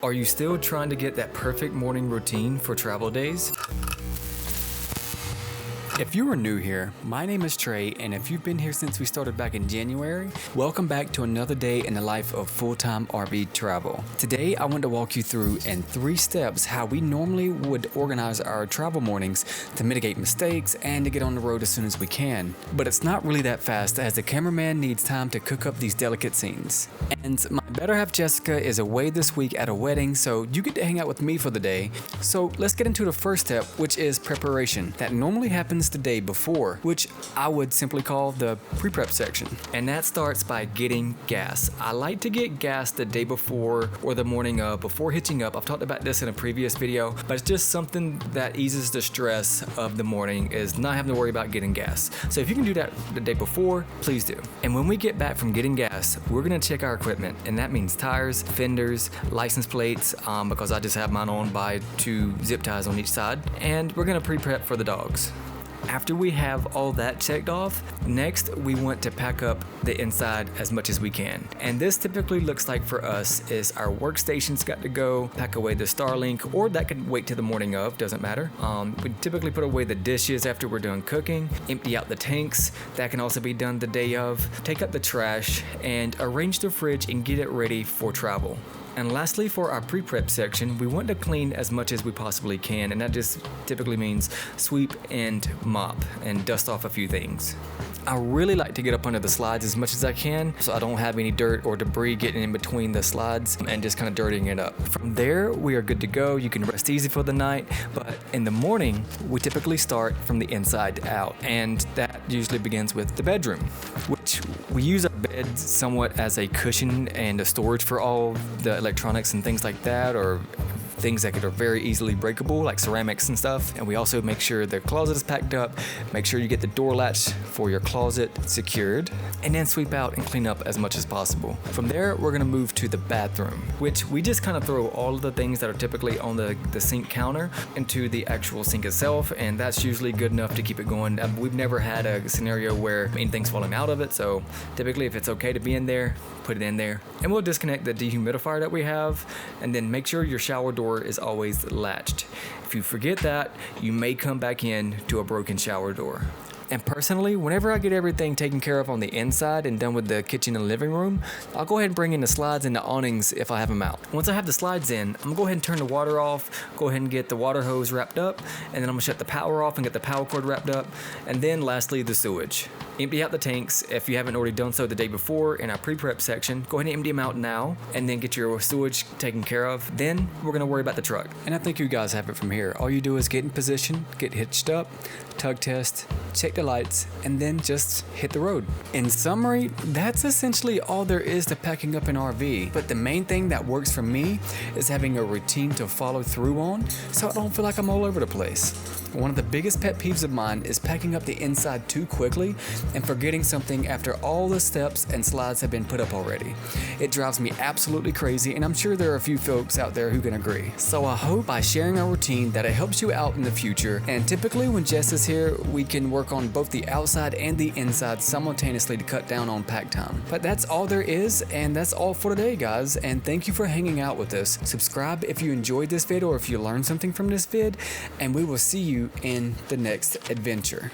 Are you still trying to get that perfect morning routine for travel days? If you are new here, my name is Trae, and if you've been here since we started back in January, welcome back to another day in the life of full-time RV travel. Today, I want to walk you through in 3 steps how we normally would organize our travel mornings to mitigate mistakes and to get on the road as soon as we can. But it's not really that fast, as the cameraman needs time to cook up these delicate scenes. And my better half Jessica is away this week at a wedding, so you get to hang out with me for the day. So let's get into the first step, which is preparation. That normally happens the day before, which I would simply call the pre-prep section. And that starts by getting gas. I like to get gas the day before or the morning of before hitching up. I've talked about this in a previous video, but it's just something that eases the stress of the morning, is not having to worry about getting gas. So if you can do that the day before, please do. And when we get back from getting gas, we're gonna check our equipment, and that means tires, fenders, license plates, because I just have mine on by 2 zip ties on each side, and we're gonna pre-prep for the dogs. After we have all that checked off, next we want to pack up the inside as much as we can. And this typically looks like for us is our workstation's got to go, pack away the Starlink, or that could wait till the morning of, doesn't matter. We typically put away the dishes after we're done cooking, empty out the tanks, that can also be done the day of, take out the trash, and arrange the fridge and get it ready for travel. And lastly, for our pre-prep section, we want to clean as much as we possibly can, and that just typically means sweep and mop and dust off a few things. I really like to get up under the slides as much as I can so I don't have any dirt or debris getting in between the slides and just kind of dirtying it up. From there, we are good to go. You can rest easy for the night, but in the morning, we typically start from the inside out, and that usually begins with the bedroom, which we use our bed somewhat as a cushion and a storage for all the electronics and things like that, or things that are very easily breakable, like ceramics and stuff. And we also make sure the closet is packed up, make sure you get the door latch for your closet secured, and then sweep out and clean up as much as possible. From there, we're gonna move to the bathroom, which we just kind of throw all of the things that are typically on the sink counter into the actual sink itself, and that's usually good enough to keep it going. We've never had a scenario where anything's falling out of it, so typically if it's okay to be in there, put it in there. And we'll disconnect the dehumidifier that we have, and then make sure your shower door is always latched. If you forget that, you may come back in to a broken shower door. And personally, whenever I get everything taken care of on the inside and done with the kitchen and living room, I'll go ahead and bring in the slides and the awnings if I have them out. Once I have the slides in, I'm gonna go ahead and turn the water off, go ahead and get the water hose wrapped up, and then I'm gonna shut the power off and get the power cord wrapped up, and then lastly, the sewage. Empty out the tanks if you haven't already done so the day before in our pre-prep section. Go ahead and empty them out now, and then get your sewage taken care of. Then we're gonna worry about the truck. And I think you guys have it from here. All you do is get in position, get hitched up, tug test, check the lights, and then just hit the road. In summary, that's essentially all there is to packing up an RV. But the main thing that works for me is having a routine to follow through on so I don't feel like I'm all over the place. One of the biggest pet peeves of mine is packing up the inside too quickly and forgetting something after all the steps and slides have been put up already. It drives me absolutely crazy, and I'm sure there are a few folks out there who can agree. So I hope by sharing our routine that it helps you out in the future, and typically when Jess is here, we can work on both the outside and the inside simultaneously to cut down on pack time. But that's all there is, and that's all for today, guys, and thank you for hanging out with us. Subscribe if you enjoyed this vid or if you learned something from this vid, and we will see you in the next adventure.